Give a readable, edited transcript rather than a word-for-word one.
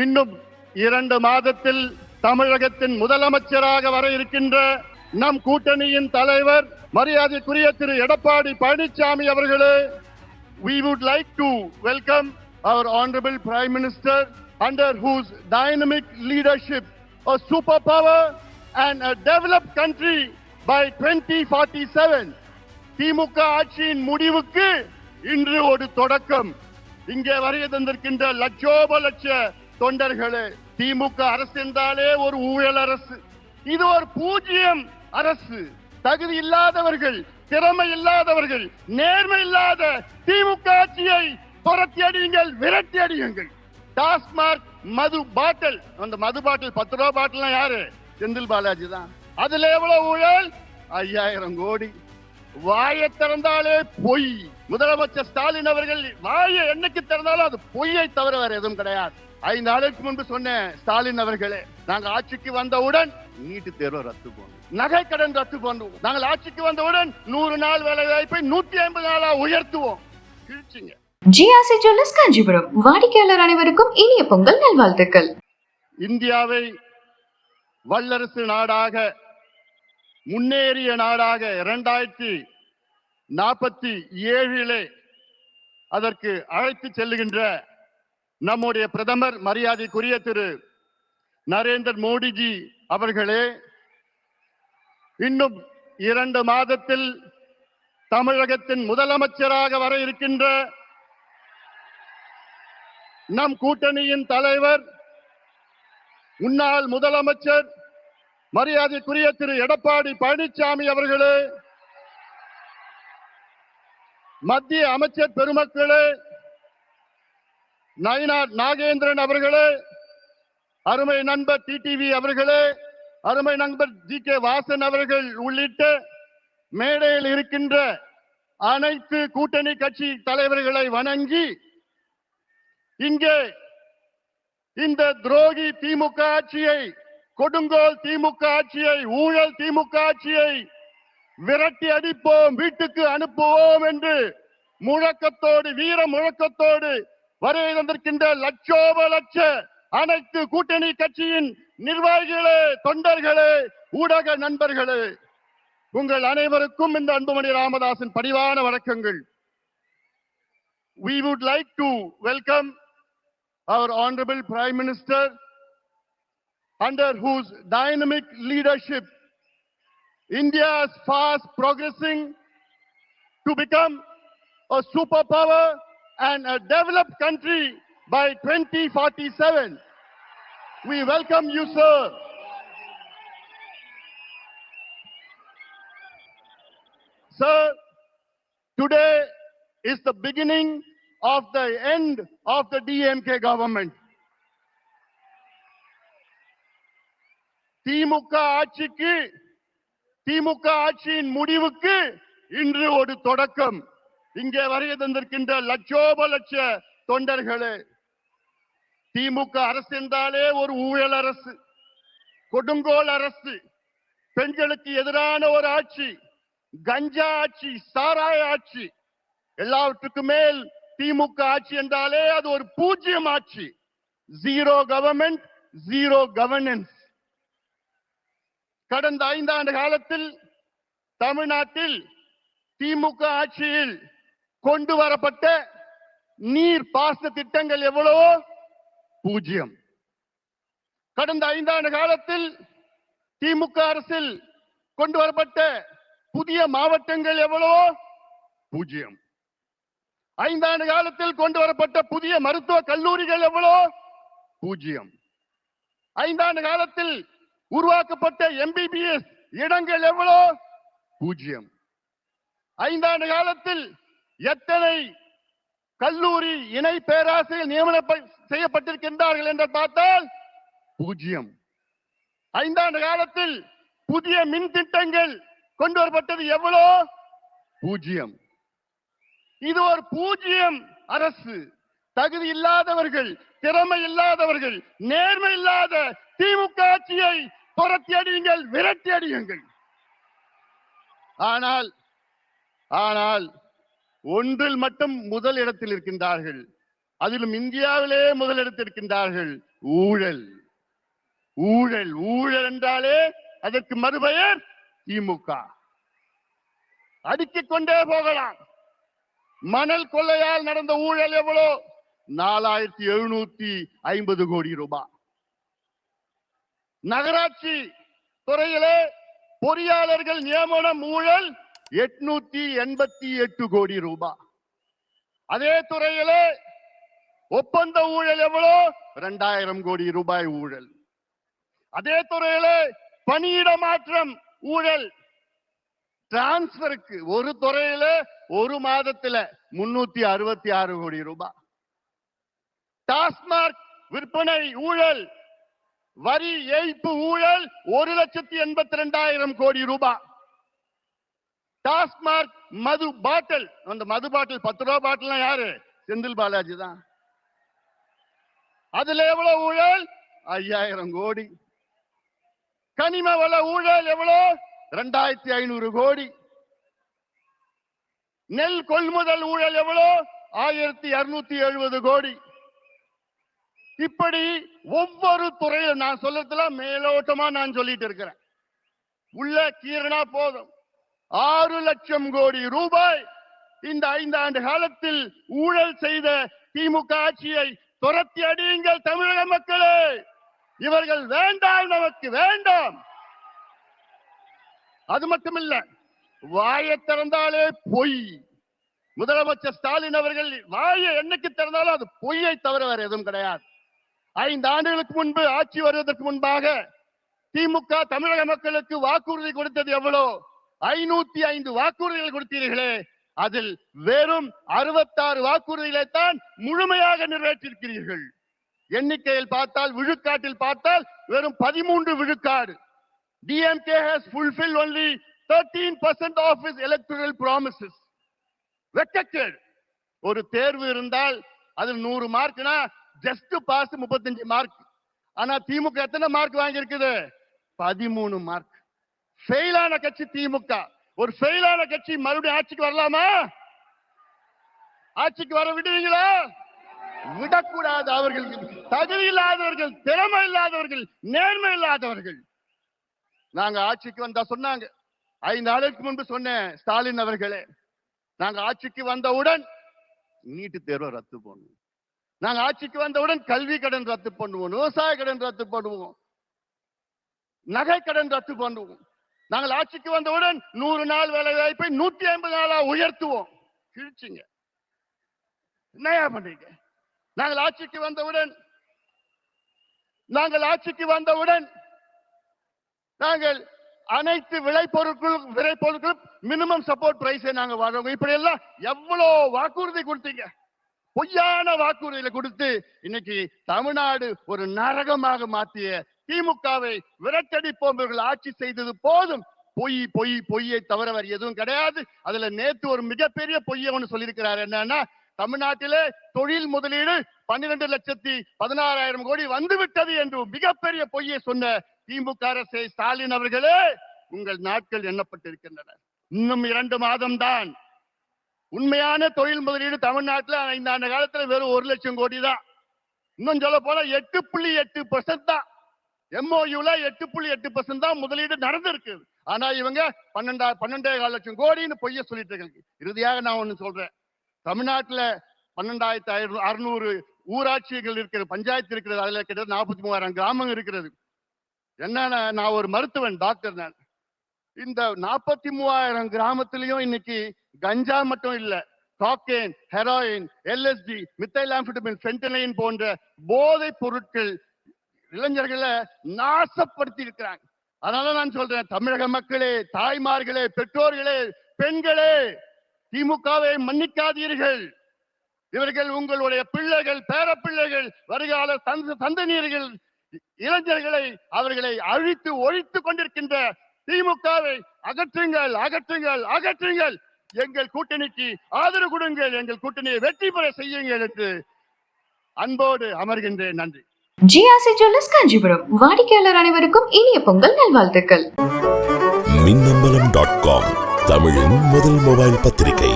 இன்னும் 2 மாதத்தில் தமிழகத்தின் முதலமைச்சராக வர இருக்கின்ற நம் கூட்டணியின் தலைவர் மரியாதைக்குரிய திரு எடப்பாடி பழனிசாமி அவர்களே, we would like to welcome our honorable Prime Minister, under whose dynamic leadership a superpower and a developed country by 2047. திமுக ஆட்சியின் முடிவுக்கு இன்று ஒரு தொடக்கம். இங்கே வருகை தந்திருக்கின்ற லட்சோப லட்ச தொண்டர்களே, திமுக அரசு என்றாலே ஒரு ஊழல் அரசு. இது ஒரு பூஜ்ஜியம் அரசு. தகுதி இல்லாதவர்கள், திறமை இல்லாதவர்கள், நேர்மை இல்லாத திமுக ஆட்சியை புரட்டி அடியுங்கள், விரட்டி அடியுங்கள். டாஸ்மார்க் மது பாட்டில், அந்த மது பாட்டில் 10 ரூபாய் பாட்டில் யாரு? செந்தில் பாலாஜி தான். அதுல எவ்வளவு ஊழல்? 5000 கோடி. வாயை திறந்தாலே பொய். முதலமைச்சர் ஸ்டாலின் அவர்கள் வாயை என்னைக்கு திறந்தாலும் அது பொய்யை தவிர வேற எதுவும் கிடையாது. 5 நாளுக்கு முன்பு சொன்ன ஸ்டாலின் அவர்களே, நாங்க ஆட்சிக்கு வந்தவுடன் நீட்டு தேர்வு ரத்து பண்ணுவோம், நகை கடன் ரத்து பண்ணுவோம், நாங்கள் ஆட்சிக்கு வந்தவுடன் 100 நாள் வேலை வாய்ப்பை 150 நாளா உயர்த்துவோம். கிழிச்சிங்க. GRC jewellers Kanchipuram. வாடிக்கையாளர் அனைவருக்கும் இனிய பொங்கல் நல்வாழ்த்துக்கள். இந்தியாவை வல்லரசு நாடாக, முன்னேறிய நாடாக 2047 அதற்கு அழைத்து செல்லுகின்ற நம்முடைய பிரதமர் மரியாதைக்குரிய திரு நரேந்திர மோடிஜி அவர்களே, இன்னும் 2 மாதத்தில் தமிழகத்தின் முதலமைச்சராக வர இருக்கின்ற நம் கூட்டணியின் தலைவர் முன்னாள் முதலமைச்சர் மரியாதைக்குரிய திரு எடப்பாடி பழனிசாமி அவர்களே, மத்திய அமைச்சர் பெருமக்களே, நயினார் நாகேந்திரன் அவர்களே, அருமை நண்பர் டிடிவி அவர்களே, அருமை நண்பர் ஜி.கே. வாசன் அவர்கள் உள்ளிட்ட மேடையில் இருக்கின்ற அனைத்து கூட்டணி கட்சி தலைவர்களை வணங்கி, இங்கே இந்த துரோகி திமுக ஆட்சியை, கொடுங்கோல் திமுக ஆட்சியை, ஊழல் திமுக ஆட்சியை விரட்டி அடிப்போம், வீட்டுக்கு அனுப்புவோம் என்று முழக்கத்தோடு, வீர முழக்கத்தோடு வருகை தந்திருக்கின்ற லட்சோப லட்ச அனைத்து கூட்டணி கட்சியின் நிர்வாகிகளே, தொண்டர்களே, ஊடக நண்பர்களே, உங்கள் அனைவருக்கும் இந்த அன்புமணி ராமதாஸின் பணிவான வணக்கங்கள். We would like to welcome our honorable Prime Minister, under whose dynamic leadership India is fast progressing to become a superpower and a developed country by 2047. We welcome you, sir. Sir, today is the beginning of the end of the DMK government. திமுக ஆட்சியின் முடிவுக்கு இன்று ஒரு தொடக்கம். இங்கே வருகை தந்திருக்கின்ற லட்சோப லட்ச தொண்டர்களே, திமுக அரசு என்றாலே ஒரு ஊழல் அரசு, கொடுங்கோல் அரசு, பெண்களுக்கு எதிரான ஒரு ஆட்சி, கஞ்சா ஆட்சி, சாராய ஆட்சி, எல்லாவற்றுக்கும் மேல் திமுக ஆட்சி என்றாலே அது ஒரு பூஜ்ஜியம் ஆட்சி. Zero government, zero governance. கடந்த 5 ஆண்டு காலத்தில் தமிழ்நாட்டில் திமுக ஆட்சியில் கொண்டு வரப்பட்ட நீர் பாசன திட்டங்கள் எவ்வளவோ? பூஜ்ஜியம். கடந்த 5 ஆண்டு காலத்தில் திமுக அரசில் கொண்டு வரப்பட்ட புதிய மாவட்டங்கள் எவ்வளவோ? பூஜ்ஜியம். 5 ஆண்டு காலத்தில் கொண்டு வரப்பட்ட புதிய மருத்துவ கல்லூரிகள் எவ்வளவோ? பூஜ்ஜியம். 5 ஆண்டு காலத்தில் உருவாக்கப்பட்ட MBBS இடங்கள் எவ்வளோ? பூஜ்ஜியம். 5 ஆண்டு காலத்தில் எத்தனை கல்லூரி இணை பேராசிரியர் நியமனம் செய்யப்பட்டிருக்கின்றார்கள் என்று பார்த்தால் பூஜ்ஜியம். 5 ஆண்டு காலத்தில் புதிய மின் திட்டங்கள் கொண்டு வரப்பட்டது எவ்வளோ? பூஜ்ஜியம். இது ஒரு பூஜ்ஜியம் அரசு. தகுதி இல்லாதவர்கள், திறமை இல்லாதவர்கள், நேர்மை இல்லாத திமுக ஆட்சியை புரட்டி அடியுங்கள், விரட்டி அடியுங்கள். ஆனால் ஒன்றில் மட்டும் முதல் இடத்தில் இருக்கின்றார்கள், அதிலும் இந்தியாவிலே முதலிடத்தில் இருக்கின்றார்கள். ஊழல். ஊழல் ஊழல் என்றாலே அதற்கு மறுபெயர் திமுக. அடுக்கிக் கொண்டே போகலாம். மணல் கொள்ளையால் நடந்த ஊழல் எவ்வளோ? 4750 கோடி ரூபாய். நகராட்சி துறையிலே பொறியாளர்கள் நியமனம் ஊழல் 888 கோடி ரூபாய். அதே துறையிலே ஒப்பந்த ஊழல் எவ்வளோ? 2000 கோடி ரூபாய் ஊழல். அதே துறையிலே பணியிட மாற்றம் ஊழல். டிரான்ஸ்பருக்கு ஒரு துறையில ஒரு மாதத்துல 366 கோடி ரூபாய். டாஸ்மாக் விற்பனை ஊழல், வரி ஏய்ப்பு ஊழல் 1,82,000 கோடி ரூபாய். டாஸ்மாக் மது பாட்டில், அந்த மது பாட்டில் 10 ரூபாய் பாட்டில் யாரு? செந்தில் பாலாஜி தான். அதுல எவ்வளவு ஊழல்? 5000 கோடி. கனிம வள ஊழல் எவ்வளவு? 2500 கோடி. நெல் கொள்முதல் ஊழல் எவ்வளவு? 1270 கோடி. இப்படி ஒவ்வொரு துறையிலும் நான் சொல்றதுல மேலோட்டமா நான் சொல்லிட்டு இருக்கிறேன். உள்ள கீரனா போதும் 6 லட்சம் கோடி ரூபாய் இந்த 5 ஆண்டு காலத்தில் ஊழல் செய்த திமுக ஆட்சியை துரத்தி அடியுங்கள் தமிழக மக்களே. இவர்கள் வேண்டாம், நமக்கு வேண்டாம். அது மட்டுமில்ல, வாயை திறந்தாலே பொய். முதலமைச்சர் ஸ்டாலின் அவர்கள் வாயை என்னைக்கு திறந்தாலும் அது பொய்யை தவிர வேற எதுவும் கிடையாது. 5 ஆண்டுகளுக்கு முன்பு ஆட்சி வருவதற்கு முன்பாக திமுக தமிழக மக்களுக்கு வாக்குறுதி கொடுத்தது எவ்வளோ? 505 வாக்குறுதிகள் கொடுத்தீர்களே, அதில் வெறும் 66 வாக்குறுதிகளை தான் முழுமையாக நிறைவேற்றிருக்கிறீர்கள். எண்ணிக்கையில் பார்த்தால், விழுக்காட்டில் பார்த்தால் வெறும் 13 விழுக்காடு. DMK has fulfilled only 13% of its electoral promises. வெட்கக்கேடு. ஒரு தேர்வு இருந்தால் அது 100 மார்க்னா ஜஸ்ட் பாஸ் 35 மார்க். ஆனா திமுக எத்தனை மார்க் வாங்கி இருக்குது? 13 மார்க். ஃபெயிலான கட்சி திமுக. ஒரு ஃபெயிலான கட்சி மறுபடியும் ஆட்சிக்கு வரலாமா? ஆட்சிக்கு வர விடுவீங்களா? விடக்கூடாது. அவர்கள் தகுதி இல்லாதவர்கள், திறமை இல்லாதவர்கள், நேர்மை இல்லாதவர்கள். நாங்க ஆட்சிக்கு வந்தா சொன்னாங்க, 5 நாளுக்கு முன்பு சொன்னேன், ஸ்டாலின் அவர்களே, நாங்க ஆட்சிக்கு வந்தவுடன் நீட்டு தேர்வை ரத்து பண்ணுவோம், நாங்க ஆட்சிக்கு வந்தவுடன் கல்வி கடன் ரத்து பண்ணுவோம், விவசாய கடன் ரத்து பண்ணுவோம், நகை கடன் ரத்து பண்ணுவோம், நாங்கள் ஆட்சிக்கு வந்தவுடன் 100 நாள் வேலை வாய்ப்பை 150 நாளா உயர்த்துவோம். கிழிச்சிங்க. என்னையா பண்றீங்க? நாங்கள் ஆட்சிக்கு வந்தவுடன் நாங்கள் அனைத்து விளைபொருட்களும் மினிமம் சப்போர்ட் பிரைஸை நாங்க வழங்குவோம். இப்படி எல்லாம் எவ்வளவு வாக்குறுதி கொடுத்தீங்க? பொய்யான வாக்குறுதிகளை கொடுத்து இன்னைக்கு தமிழ்நாடு ஒரு நரகமாக மாற்றிய திமுகவை விரட்டடிப்போம். ஆட்சி செய்தது போதும். பொய் பொய் பொய்யை தவிர வேறு எதுவும் கிடையாது. அதுல நேற்று ஒரு மிகப்பெரிய பொய்யை ஒன்று சொல்லியிருக்கிறார். என்னன்னா, தமிழ்நாட்டிலே தொழில் முதலீடு 12,16,000 கோடி வந்துவிட்டது என்று மிகப்பெரிய பொய்யை சொன்ன திமுக அரசை ஸ்டாலின் அவர்களே, உங்கள் நாட்கள் எண்ணப்பட்டிருக்கின்றன. இன்னும் 2 மாதம் தான். உண்மையான தொழில் முதலீடு தமிழ்நாட்டில் 5 ஆண்டு காலத்துல வெறும் 1 லட்சம் கோடி தான். இன்னும் சொல்ல போனா 8.8% தான். MOUல 8.8% தான் முதலீடு நடந்திருக்கு. ஆனா இவங்க 12.5 லட்சம் கோடின்னு பொய்ய சொல்லிட்டு இருக்காங்க. இறுதியாக நான் ஒண்ணு சொல்றேன். தமிழ்நாட்டுல 12,600 ஊராட்சிகள் இருக்கிறது, பஞ்சாயத்து இருக்கிறது. அதுல கிட்டத்தட்ட 43,000 கிராமம் இருக்கிறது. என்னன்னா, நான் ஒரு மருத்துவன், டாக்டர். நான் இந்த 43,000 கிராமத்திலையும் இன்னைக்கு கஞ்சா மட்டும் இல்ல, காக்கேன், ஹெராயின், LSD, மித்தைலாம்ஃபெட்டமின், ஃபென்டனைன் போன்ற போதை பொருட்கள் இளைஞர்களை நாசப்படுத்தி இருக்கிறாங்க. அதனால நான் சொல்றேன், தமிழக மக்களே, தாய்மார்களே, பெற்றோர்களே, பெண்களே, திமுகவை மன்னிக்காதீர்கள். இவர்கள் உங்களுடைய பிள்ளைகள், பேரப்பிள்ளைகள், வருகால சந்ததியர்கள், இளைஞர்களை அவர்களை அழித்து ஒழித்து கொண்டிருக்கின்ற திமுகவை அகற்றுங்கள், அகற்றுங்கள், அகற்றுங்கள். எங்கள் கூட்டணிக்கு ஆதரவு கொடுங்கள், எங்கள் கூட்டணியை வெற்றி பெற செய்யுங்கள் என்று அன்போடு அமர்கின்றேன். நன்றி. GRC jewellers Kanchipuram. வாடிக்கையாளர் அனைவருக்கும் இனிய பொங்கல் நல்வாழ்த்துக்கள். மின்னம்பலம்.com தமிழின் முதல் மொபைல் பத்திரிகை.